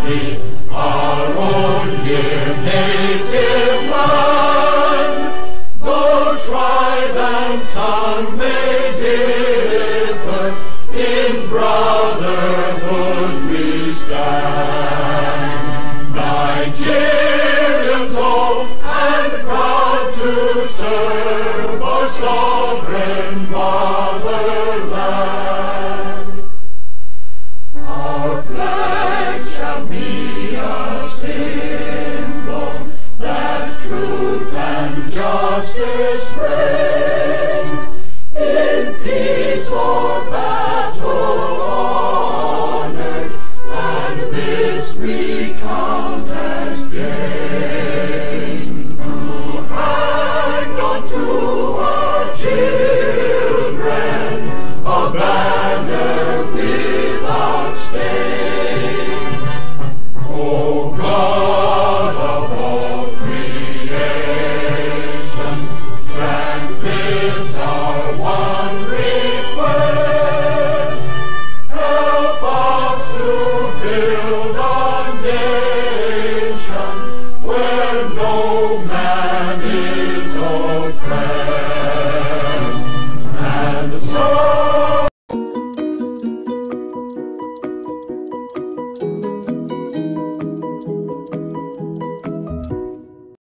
be our own dear native land. Though tribe and tongue may differ, in brotherhood we stand. Nigerians old and proud to serve our sovereign motherland. Our flag shall be a symbol that truth and justice reign. In peace or battle